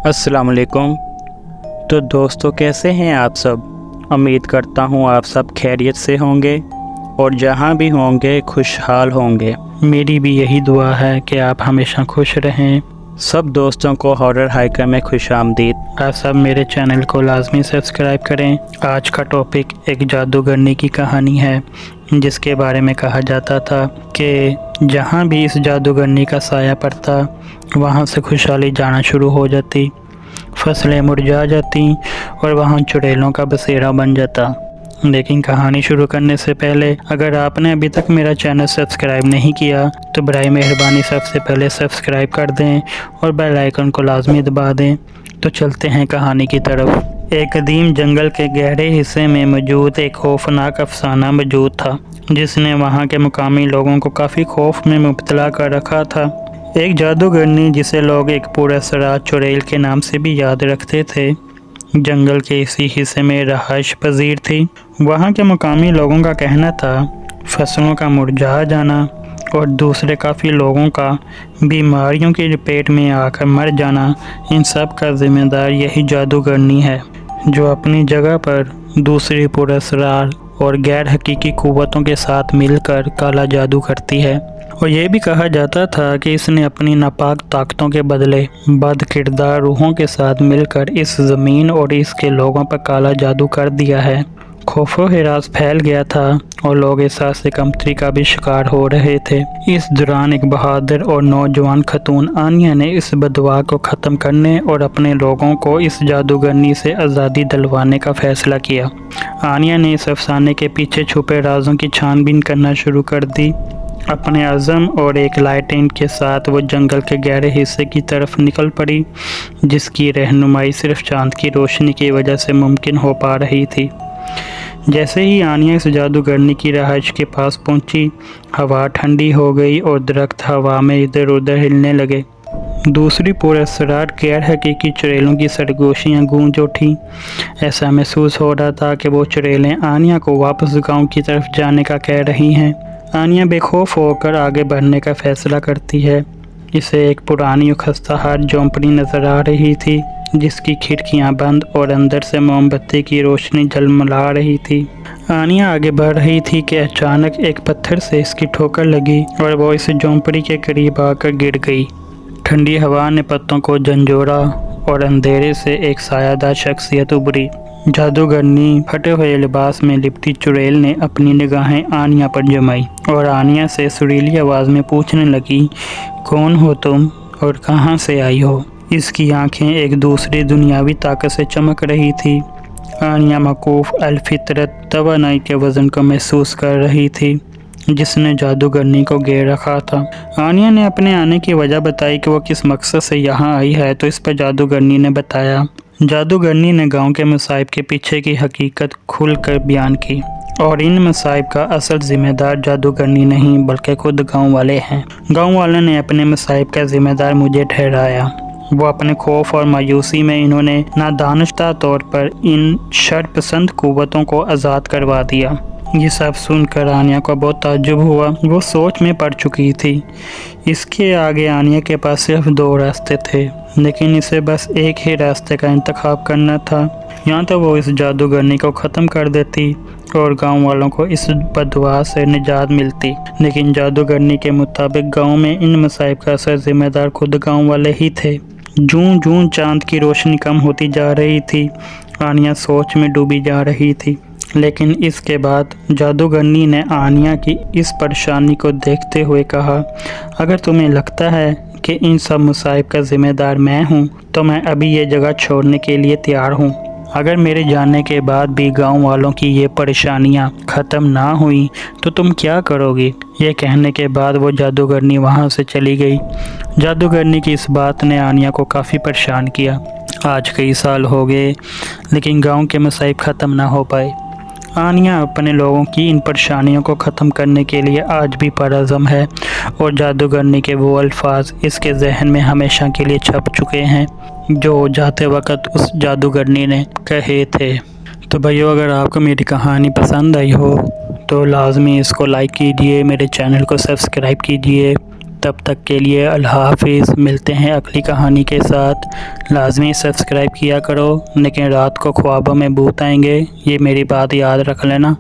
अस्सलाम वालेकुम। तो दोस्तों, कैसे हैं आप सब? उम्मीद करता हूं आप सब खैरियत से होंगे और जहां भी होंगे खुशहाल होंगे। मेरी भी यही दुआ है कि आप हमेशा खुश रहें। सब दोस्तों को हॉरर हाइकर में खुशामदीद। आप सब मेरे चैनल को लाजमी सब्सक्राइब करें। आज का टॉपिक एक जादूगरनी की कहानी है, जिसके बारे में कहा जाता था कि जहाँ भी इस जादूगरनी का साया पड़ता वहाँ से खुशहाली जाना शुरू हो जाती, फसलें मुरझा जाती और वहाँ चुड़ैलों का बसेरा बन जाता। लेकिन कहानी शुरू करने से पहले अगर आपने अभी तक मेरा चैनल सब्सक्राइब नहीं किया तो बराए मेहरबानी सबसे पहले सब्सक्राइब कर दें और बेल आइकन को लाजमी दबा दें। तो चलते हैं कहानी की तरफ। एक कदीम जंगल के गहरे हिस्से में मौजूद एक खौफनाक अफसाना मौजूद था, जिसने वहाँ के मुकामी लोगों को काफ़ी खौफ में मुब्तला कर रखा था। एक जादूगरनी, जिसे लोग एक पुरअसरार चुड़ैल के नाम से भी याद रखते थे, जंगल के इसी हिस्से में रहायश पजीर थी। वहाँ के मुकामी लोगों का कहना था फसलों का मुरझा जाना और दूसरे काफ़ी लोगों का बीमारियों की लपेट में आकर मर जाना, इन सब का ज़िम्मेदार यही जादूगरनी है, जो अपनी जगह पर दूसरी पुरअसरार और गैर हकीकी कुव्वतों के साथ मिलकर काला जादू करती है। और ये भी कहा जाता था कि इसने अपनी नापाक ताकतों के बदले बद किरदार रूहों के साथ मिलकर इस ज़मीन और इसके लोगों पर काला जादू कर दिया है। खौफो हिरास फैल गया था और लोग एहसास कमतरी का भी शिकार हो रहे थे। इस दौरान एक बहादुर और नौजवान खतून आनिया ने इस बदवा को ख़त्म करने और अपने लोगों को इस जादूगरनी से आज़ादी दिलवाने का फ़ैसला किया। आनिया ने इस अफसाने के पीछे छुपे राजों की छानबीन करना शुरू कर दी। अपने अज़म और एक लाइटेंट के साथ वो जंगल के गहरे हिस्से की तरफ निकल पड़ी, जिसकी रहनुमाई सिर्फ चांद की रोशनी की वजह से मुमकिन हो पा रही थी। जैसे ही आनिया इस जादूगरनी की रहाइश के पास पहुंची, हवा ठंडी हो गई और दरख्त हवा में इधर उधर हिलने लगे। दूसरी पुरअसरार गैर हकीकी चुड़ैलों की सरगोशियाँ गूंज उठीं। ऐसा महसूस हो रहा था कि वो चुड़ैलें आनिया को वापस गांव की तरफ जाने का कह रही हैं। आनिया बेखौफ होकर आगे बढ़ने का फ़ैसला करती है। इसे एक पुरानी और खस्ताहाल झोंपड़ी नज़र आ रही थी, जिसकी खिड़कियां बंद और अंदर से मोमबत्ती की रोशनी झलमला रही थी। आनिया आगे बढ़ रही थी कि अचानक एक पत्थर से इसकी ठोकर लगी और वो इस झोंपड़ी के करीब आकर गिर गई। ठंडी हवा ने पत्तों को झंझोड़ा और अंधेरे से एक सायादार शख्सियत उभरी। जादूगरनी फटे हुए लिबास में लिपटी चुड़ैल ने अपनी निगाहें आनिया पर जमाई और आनिया से सुरीली आवाज़ में पूछने लगी, कौन हो तुम और कहाँ से आई हो? इसकी आंखें एक दूसरी दुनियावी ताकत से चमक रही थी। आनिया मकूफ अलफितरत तवानाई के वज़न को महसूस कर रही थी, जिसने जादूगरनी को घेर रखा था। आनिया ने अपने आने की वजह बताई कि वो किस मकसद से यहाँ आई है, तो इस पर जादूगरनी ने बताया। जादूगरनी ने गांव के मसाइब के पीछे की हकीकत खुलकर बयान की और इन मसाइब का असल ज़िम्मेदार जादूगरनी नहीं बल्कि खुद गांव वाले हैं। गांव वालों ने अपने मसाइब का ज़िम्मेदार मुझे ठहराया। वो अपने खौफ और मायूसी में इन्होंने नादानस्ता तौर पर इन शरपसंद कुव्वतों को आज़ाद करवा दिया। ये सब सुनकर आनिया को बहुत ताज्जुब हुआ। वो सोच में पड़ चुकी थी। इसके आगे आनिया के पास सिर्फ दो रास्ते थे, लेकिन इसे बस एक ही रास्ते का इंतखाब करना था। या तो वो इस जादूगरनी को ख़त्म कर देती और गांव वालों को इस बदवा से निजात मिलती, लेकिन जादूगरनी के मुताबिक गांव में इन मसाइब का असर ज़िम्मेदार खुद गांव वाले ही थे। जूं जूं चांद की रोशनी कम होती जा रही थी, आनिया सोच में डूबी जा रही थी। लेकिन इसके बाद जादूगरनी ने आनिया की इस परेशानी को देखते हुए कहा, अगर तुम्हें लगता है कि इन सब मुसाइब का ज़िम्मेदार मैं हूँ, तो मैं अभी ये जगह छोड़ने के लिए तैयार हूँ। अगर मेरे जाने के बाद भी गांव वालों की ये परेशानियाँ ख़त्म ना हुई तो तुम क्या करोगी? ये कहने के बाद वो जादूगरनी वहाँ से चली गई। जादूगरनी की इस बात ने आनिया को काफ़ी परेशान किया। आज कई साल हो गए, लेकिन गांव के मसाइब ख़त्म ना हो पाए। आनिया अपने लोगों की इन परेशानियों को ख़त्म करने के लिए आज भी परअज़म है और जादूगरनी के वो अल्फाज इसके जहन में हमेशा के लिए छप चुके हैं, जो जाते वक्त उस जादूगरनी ने कहे थे। तो भाइयों, अगर आपको मेरी कहानी पसंद आई हो तो लाजमी इसको लाइक कीजिए, मेरे चैनल को सब्सक्राइब कीजिए تب تک کے لیے اللہ حافظ، ملتے ہیں اگلی کہانی کے ساتھ۔ لازمی سبسکرائب کیا کرو، لیکن رات کو خوابوں میں بھوت آئیں گے، یہ میری بات یاد رکھ لینا۔